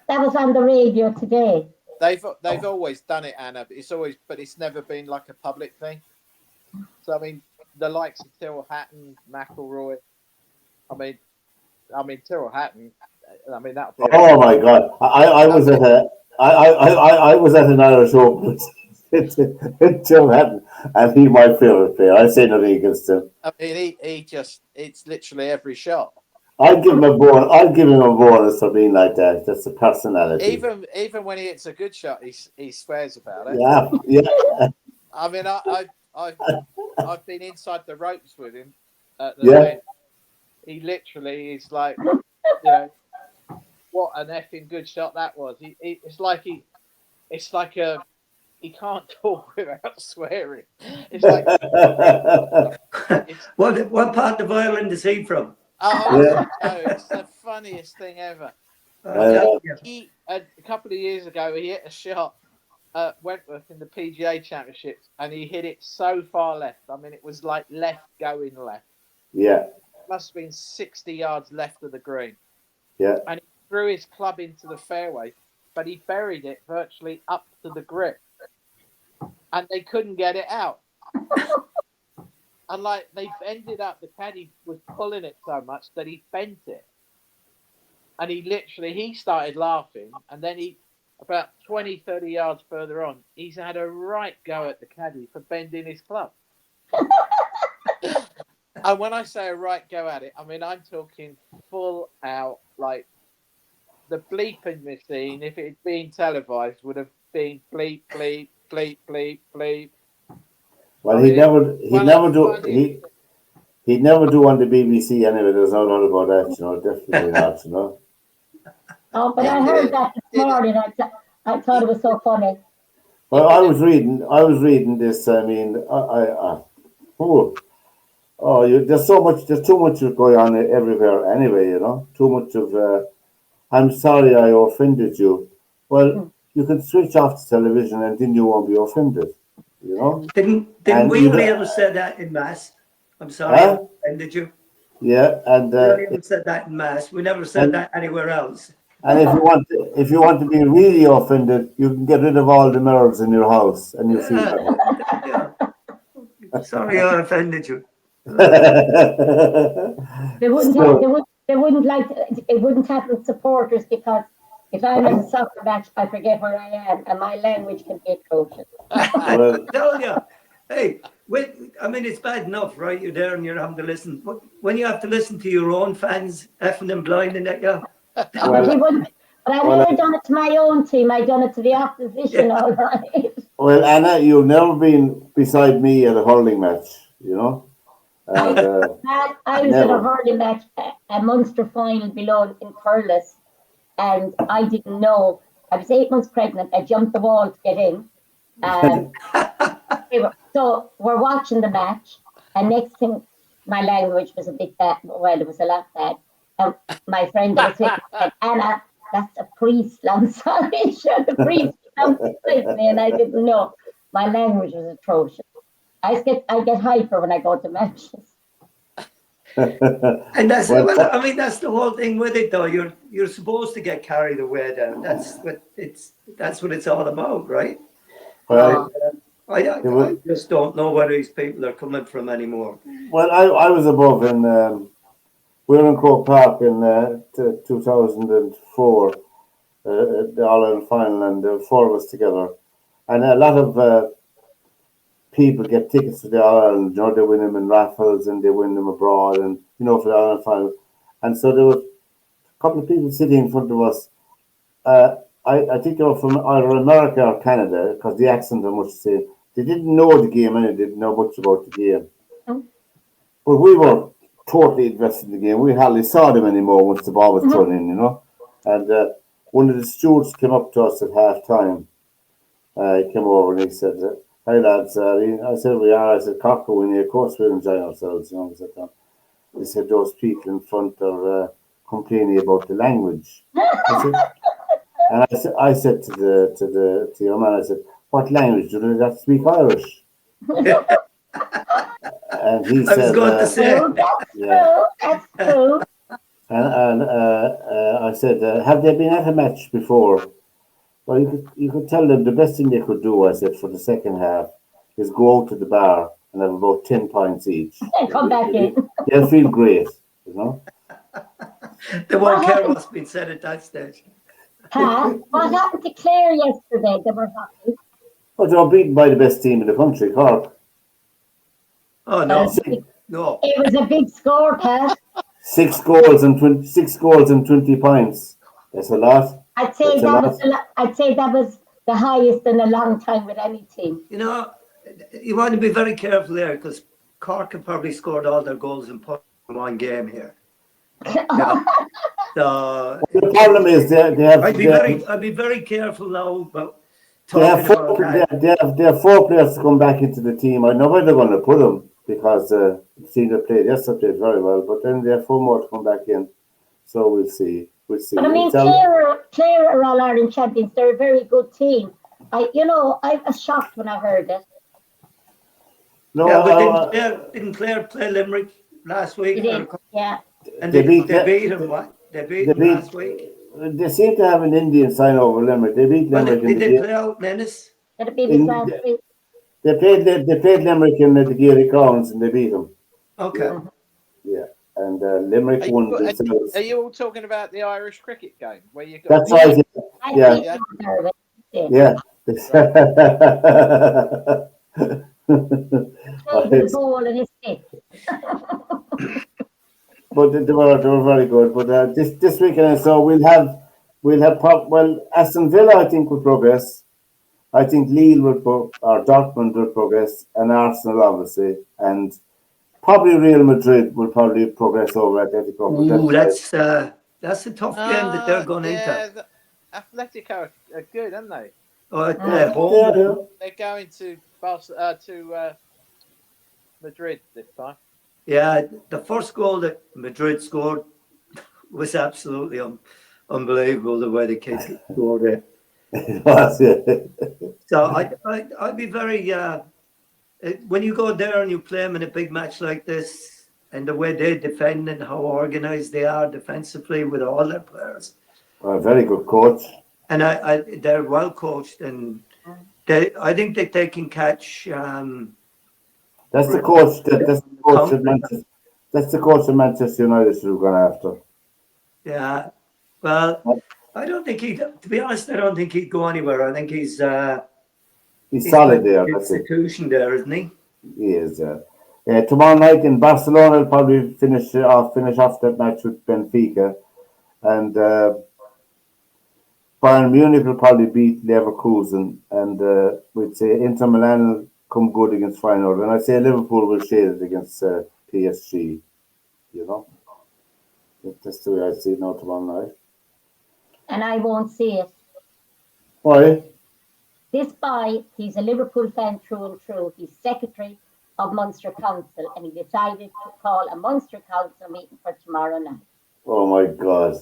That was on the radio today. They've always done it, Anna, but it's never been like a public thing. So I mean, the likes of Tyrrell Hatton, McIlroy. I mean Tyrrell Hatton. I mean that. Oh my God! I was at an Irish Open with Tyrrell Hatton, and he's my favourite player. I say nothing against him. I mean, it's literally every shot. I'd give him a bonus for being like that. That's a personality. Even when he hits a good shot, he swears about it. Yeah. I mean, I've been inside the ropes with him at the event. He literally is like, you know, what an effing good shot that was. It's like he can't talk without swearing. It's like what part of Ireland is he from? It's the funniest thing ever. A couple of years ago, he hit a shot at Wentworth in the PGA Championships, and he hit it so far left. I mean, it was like left going left. Yeah. It must have been 60 yards left of the green. Yeah. And threw his club into the fairway, but he buried it virtually up to the grip, and they couldn't get it out. And like they ended up, the caddy was pulling it so much that he bent it, and he started laughing, and then about 20, 30 yards further on, he's had a right go at the caddy for bending his club. And when I say a right go at it, I mean I'm talking full out, like the bleeping machine, if it had been televised, would have been bleep, bleep, bleep, bleep, bleep. Well, he'd never do on the BBC anyway. There's no doubt about that, definitely not, Oh, but I heard that this morning. I thought it was so funny. Well, I was reading this. I mean, there's too much going on everywhere anyway, too much of, I'm sorry I offended you. Well, you can switch off the television and then you won't be offended, Didn't we only ever say that in Mass? I'm sorry, I offended you. Yeah, and we only ever said that in Mass. We never said that anywhere else. And if you want to be really offended, you can get rid of all the mirrors in your house and you feel better. Yeah. Sorry I offended you. They wouldn't have supporters, because if I'm at a soccer match, I forget where I am, and my language can be atrocious. I tell you, hey, it's bad enough, right? You're there and you're having to listen. But when you have to listen to your own fans effing and blinding at you. But I've never done it to my own team. I've done it to the opposition, all right. Well, Anna, you've never been beside me at a hurling match, And, I was at a hurling match, a Munster final below in Thurles, and I didn't know. I was 8 months pregnant. I jumped the wall to get in. So we're watching the match, and next thing, my language was a bit bad. Well, it was a lot bad. And my friend was with me said, Anna, that's a priest. I'm sorry, the priest with me, and I didn't know. My language was atrocious. I get hyper when I go to matches. And that's the whole thing with it, though. You're supposed to get carried away. Then that's what it's all about, right? Well, I just don't know where these people are coming from anymore. Well, I was above in we were in Croke Park in 2004, the All-Ireland final, and the four of us together, and a lot of people get tickets to the All-Ireland. They win them in raffles and they win them abroad, and for the All-Ireland final. And so there were a couple of people sitting in front of us. I think they were from either America or Canada, because the accent are much the same. They didn't know the game, and they didn't know much about the game. But we were totally invested in the game. We hardly saw them anymore once the ball was thrown in, And one of the stewards came up to us at half time. He came over and he said, "Hi lads." I said, "We are." I said, "Cork will win. Of course we're enjoying ourselves." He said, "Those people in front are complaining about the language." I said to the young man, I said, "What language? Do they not speak Irish?" And he said, I was going to say, That's true. And I said, "Have they been at a match before?" Well, you could tell them the best thing they could do, I said, for the second half is go out to the bar and have about 10 pints each. And come back in. They'll feel great, They won't care what's been said at that stage. What happened to Clare yesterday? They were happy. But they were beaten by the best team in the country, Cork. Oh, no. No. It was a big score, Pat. 6 goals and 20 points. That's a lot. I'd say that was the highest in a long time with any team. You want to be very careful there, because Cork have probably scored all their goals in one game here. So the problem is they have. I'd be very careful now about they have 4 players to come back into the team. I know where they're going to put them, because the team that played yesterday played very well, but then they have 4 more to come back in. So we'll see. But I mean, Clare are All Ireland champions. They're a very good team. I was shocked when I heard it. No, didn't Clare play Limerick last week? Yeah. And they beat them. What? They beat them last week. they seem to have an Indian sign over Limerick. They beat Well, Limerick did they play out Menace? It'll be the Grand Prix. They played Limerick in the Geary Crowns and they beat them. Okay. Yeah. And Limerick won themselves. Are you all talking about the Irish cricket game where you got? That's right. Yeah. Yeah. The ball and his stick. But they were very good. But this weekend, so we'll have Aston Villa I think will progress. I think Lille or Dortmund will progress, and Arsenal obviously, and probably Real Madrid will probably progress over Atletico. Ooh, that's a tough game that they're going into. Atletico are good, aren't they? Oh, at home. They're going to Madrid this time. Yeah, the first goal that Madrid scored was absolutely unbelievable the way the kid scored it. It was, yeah. So I'd be very when you go there and you play them in a big match like this, and the way they defend and how organised they are defensively with all their players. Well, very good coach. And they're well coached, and I think that they can catch. That's the coach. That's the coach of Manchester United should have gone after. Yeah, well, I don't think to be honest, I don't think he'd go anywhere. I think he's solid there. Institution there, isn't he? He is. Tomorrow night in Barcelona, will probably finish off that match with Benfica, and Bayern Munich will probably beat Leverkusen, and we'd say Inter Milan will come good against Feyenoord, and I'd say Liverpool will shade it against PSG. You know, that's the way I see it now tomorrow night. And I won't see it. Why? This boy, he's a Liverpool fan through and through. He's secretary of Munster Council, and he decided to call a Munster Council meeting for tomorrow night. Oh my God!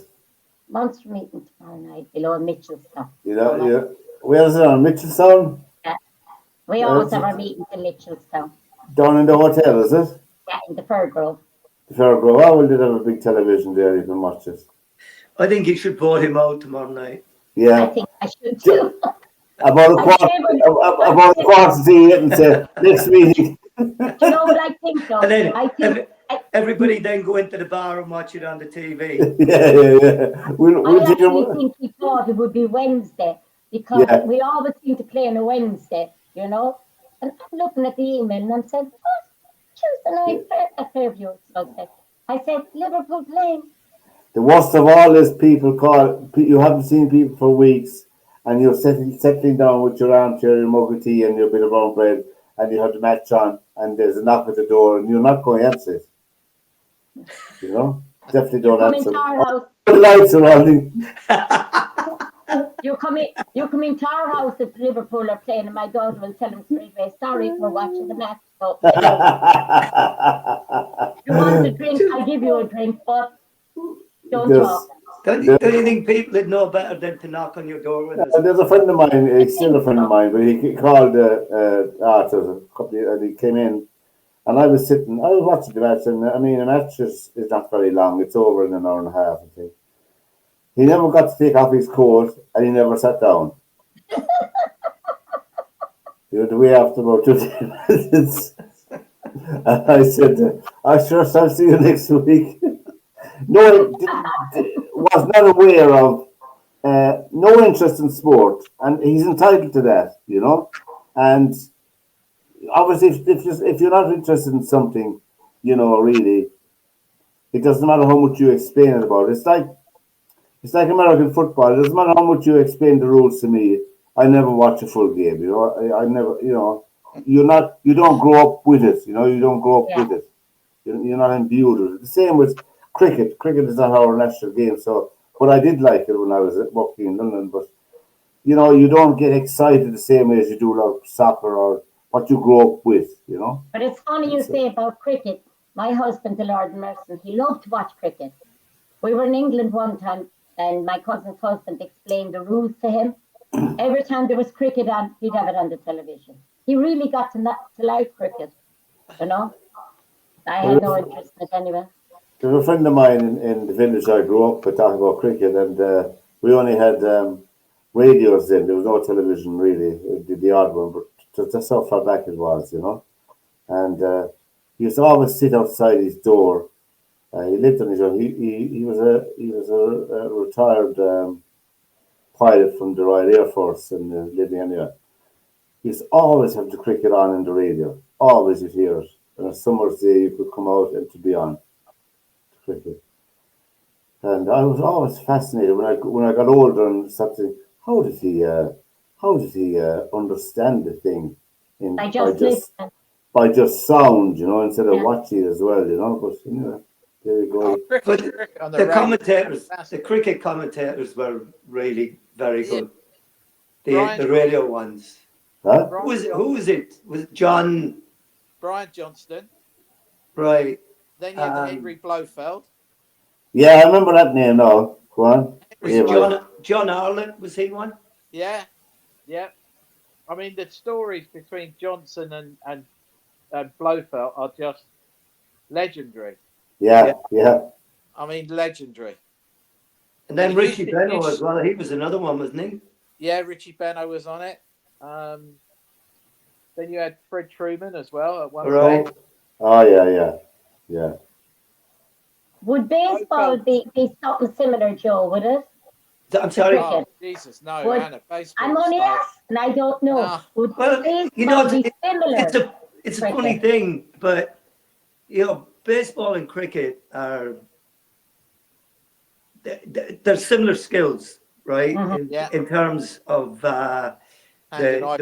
Munster meeting tomorrow night below Mitchelstown. You know, yeah. Where's it on Mitchelstown? Yeah. We always have our meetings in Mitchelstown. Down in the hotel, is it? Yeah, in the Fairgrove. The Fairgrove. Oh, well, they have a big television there. You can watch it. I think you should vote him out tomorrow night. Yeah. I think I should too. About a quarter to it and say next meeting. Do you know what I think though? And then I think everybody then go into the bar and watch it on the TV. Yeah. I actually think he thought it would be Wednesday because we always seem to play on a Wednesday, you know. And I'm looking at the email and I'm saying, what? Tuesday night at Fairview. I said, Liverpool playing. The worst of all is you haven't seen people for weeks, and you're settling down with your armchair, your mug of tea, and your bit of brown bread, and you have the match on, and there's a knock at the door, and you're not going to answer it. You know? Definitely don't answer it. The lights are on. You come into our house if Liverpool are playing, and my daughter will tell them straight away, sorry, we're watching the match. So, you want a drink, I'll give you a drink, but don't talk. Don't you think people would know better than to knock on your door with us? There's a friend of mine, he's still a friend of mine, but he called Arthur and he came in, and I was watching the match, and I mean, the match is not very long, it's over in an hour and a half, I think. He never got to take off his coat, and he never sat down. He went away after about 15 minutes. And I said, I sure shall see you next week. No, was not aware of no interest in sport, and he's entitled to that, you know. And obviously, if you're not interested in something, you know, really, it doesn't matter how much you explain it about. It's like American football. It doesn't matter how much you explain the rules to me. I never watch a full game. You know, I never. You know, you don't grow up with it. You know, you don't grow up with it. You're not imbued with it. The same with cricket. Cricket is not our national game. So, but I did like it when I was working in London. But you know, you don't get excited the same way as you do like soccer or what you grow up with. You know. But it's funny you say about cricket. My husband, the Lord Merson, he loved to watch cricket. We were in England one time, and my cousin's husband explained the rules to him. Every time there was cricket on, he'd have it on the television. He really got to like cricket, you know. I had no interest in it anyway. There's a friend of mine in the village I grew up with talking about cricket, and we only had radios then. There was no television really. The odd one, but that's how far back it was, you know. And he used to always sit outside his door. He lived on his own. He was a retired pilot from the Royal Air Force and living anywhere. He used to always have the cricket on in the radio. Always you'd hear it. And on summer's day you could come out and to be on the cricket. And I was always fascinated when I got older and something. How did he understand the thing by just sound, you know, instead of watching it as well, you know? But anyway, there you go. But the commentators, the cricket commentators were really very good. The radio ones. Huh? Who was it? Was it John? Brian Johnston. Right. Then you had Henry Blofeld. Yeah, I remember that name now. Go on. Was John Ireland, was he one? Yeah. I mean, the stories between Johnson and Blofeld are just legendary. Yeah. I mean, legendary. And then Richie Benno as well. He was another one, wasn't he? Yeah, Richie Benno was on it. Then you had Fred Truman as well at one point. Oh, yeah. Would baseball be something similar, Joe, would it? I'm sorry. Oh, Jesus, no, Anna. Baseball. I'm only asking, I don't know. No. Would Well, baseball you know, be similar? it's a funny thing, but, you know, baseball and cricket are, they're similar skills, right? Mm-hmm. In terms of the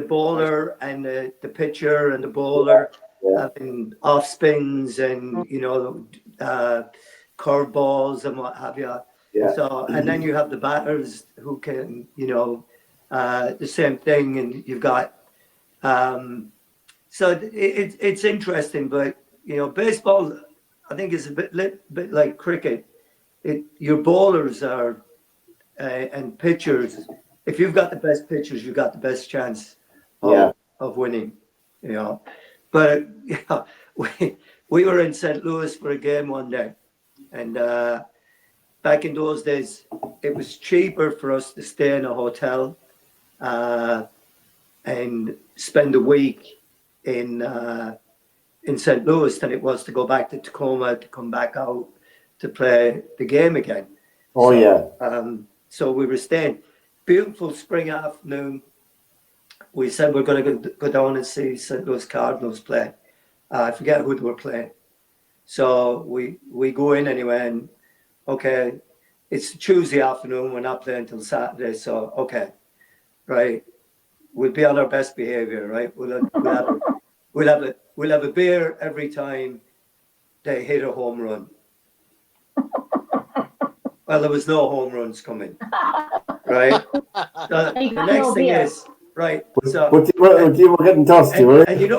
bowler and the pitcher and the bowler having off spins and, you know, curveballs and what have you. Yeah. So, and then you have the batters who can, you know, the same thing, and you've got, so it's interesting, but, you know, baseball, I think is a bit like cricket. Your bowlers are, and pitchers, if you've got the best pitchers, you've got the best chance of winning, you know. But, yeah, we were in St. Louis for a game one day, and back in those days, it was cheaper for us to stay in a hotel and spend a week in St. Louis than it was to go back to Tacoma to come back out to play the game again. So we were staying. Beautiful spring afternoon. We said we're going to go down and see St. Louis Cardinals play. I forget who they were playing. So we go in anyway, and okay, it's Tuesday afternoon. We're not playing until Saturday. So, okay, right. We'll be on our best behavior, right? We'll have a beer every time they hit a home run. Well, there was no home runs coming, right? So the next thing is, right. So, but you were getting thirsty, right? And you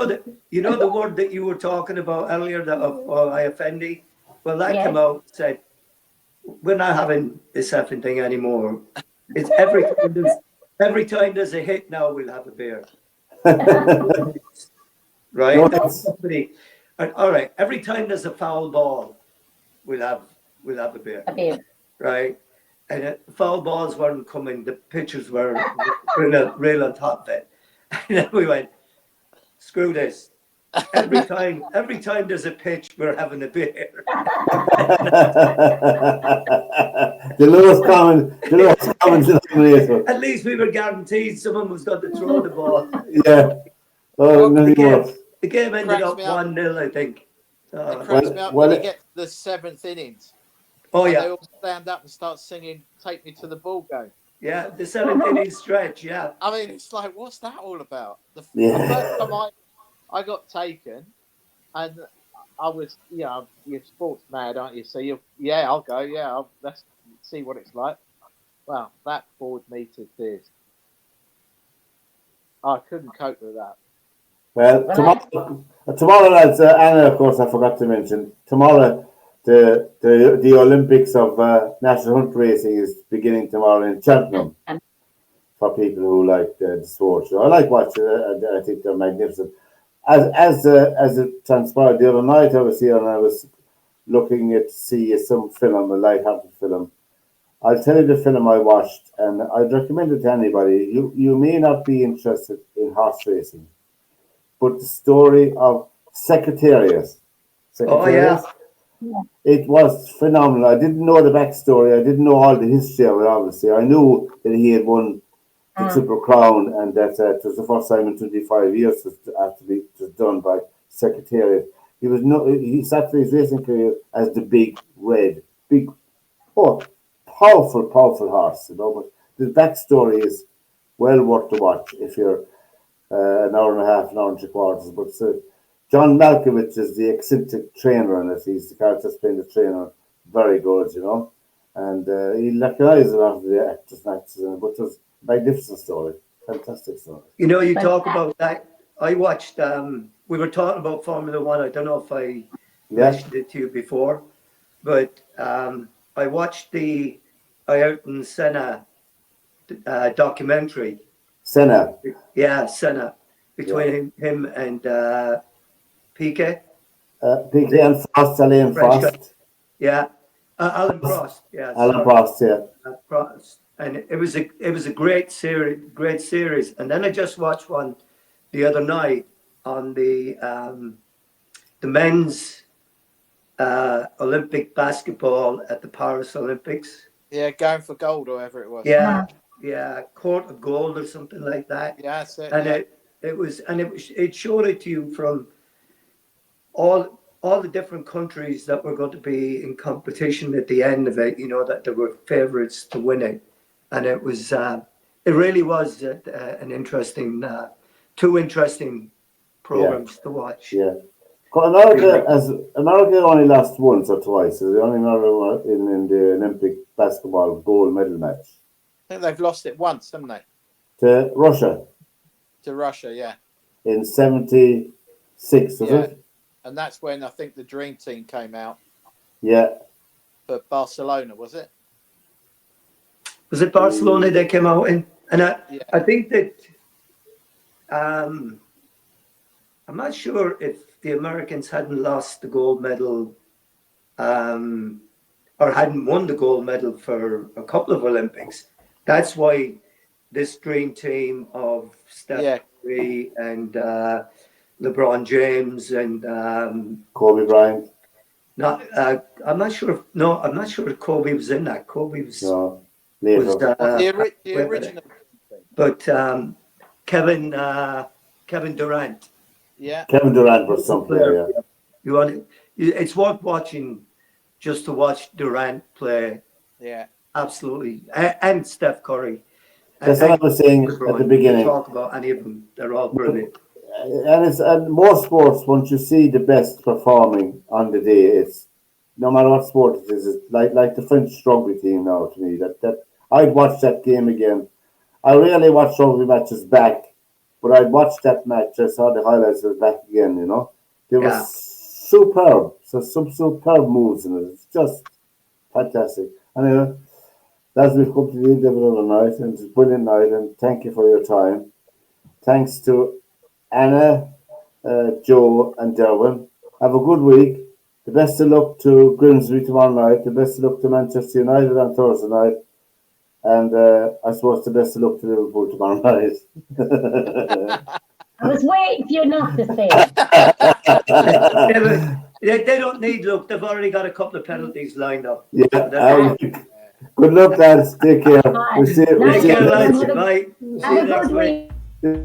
know the word that you were talking about earlier, that I offended. Well, that came out, said, we're not having this effing thing anymore. It's every time there's a hit now, we'll have a beer. Right? No, all right. Every time there's a foul ball, we'll have a beer. Right? And foul balls weren't coming. The pitchers were real on top of it. And then we went, screw this. Every time there's a pitch, we're having a beer. The lowest common denominator. At least we were guaranteed someone was going to throw the ball. Yeah. Oh, the game ended up 1-0, I think. It cracks me up when you get to the seventh innings. Oh, yeah. They all stand up and start singing "Take Me to the Ball Game." Yeah, the seventh inning stretch. Yeah. I mean, it's like, what's that all about? The first time I got taken, and I was, you're sports mad, aren't you? So I'll go. Let's see what it's like. Well, that bored me to tears. I couldn't cope with that. Well, tomorrow, lads, Anna, of course, I forgot to mention, tomorrow, the Olympics of National Hunt Racing is beginning tomorrow in Cheltenham for people who like the sport. So I like watching it. I think they're magnificent. As it transpired the other night, I was here and I was looking at see some film, a light-hearted film, I'll tell you the film I watched, and I'd recommend it to anybody. You may not be interested in horse racing, but the story of Secretariat. Oh yeah. It was phenomenal. I didn't know the backstory. I didn't know all the history of it, obviously. I knew that he had won the Triple Crown and that it was the first time in 25 years it was done by Secretariat. He started his racing career as the big, powerful horse, but the backstory is well worth the watch if you're an hour and a half, an hour and 3/4. But John Malkovich is the eccentric trainer in it. He's the character playing the trainer. Very good, and he recognized a lot of the actors and actors in it, but it was a magnificent story. Fantastic story. You talk about that. I watched, we were talking about Formula One. I don't know if I mentioned it to you before, but I watched the Ayrton Senna documentary. Senna. Yeah, Senna. Between him and Piquet. Piquet and Frost, Alain Frost. Yeah. Alan Prost. Yeah. Alan Prost, yeah. Prost. And it was a great series. And then I just watched one the other night on the men's Olympic basketball at the Paris Olympics. Yeah, going for gold or whatever it was. Yeah, court of gold or something like that. Yeah, that's it. And it showed it to you from all the different countries that were going to be in competition at the end of it. That there were favourites to win it, and it was it really was an interesting, two interesting programs to watch. Yeah. America only lost once or twice. So the only America in the Olympic basketball gold medal match. I think they've lost it once, haven't they? To Russia. To Russia, yeah. In 76, was it? And that's when I think the Dream Team came out. Yeah. For Barcelona, was it? Was it Barcelona they came out in? And I think that I'm not sure if the Americans hadn't lost the gold medal or hadn't won the gold medal for a couple of Olympics. That's why this dream team of Steph Curry and LeBron James and Kobe Bryant. I'm not sure if Kobe was in that. Kobe was later. The original. But Kevin Durant. Yeah. Kevin Durant was some player. It's worth watching just to watch Durant play. Yeah. Absolutely. And Steph Curry. That's what I was saying at the beginning. Talk about any of them. They're all brilliant. And more sports, once you see the best performing on the day, it's no matter what sport it is, it's like the French rugby team now to me. That I'd watch that game again. I rarely watch rugby matches back, but I'd watch that match. I saw the highlights of it back again, They were superb. So some superb moves in it. It's just fantastic. Anyway, as we've come to the end of another night, and it's a brilliant night, and thank you for your time. Thanks to Anna, Joe, and Derwynne. Have a good week. The best of luck to Grimsby tomorrow night. The best of luck to Manchester United on Thursday night. And I suppose the best of luck to Liverpool tomorrow night. I was waiting for you not to say it. They don't need luck. They've already got a couple of penalties lined up. Yeah. Good luck, lads. Take care. Bye. We'll see you. Take care, lads. Bye. Have a good week.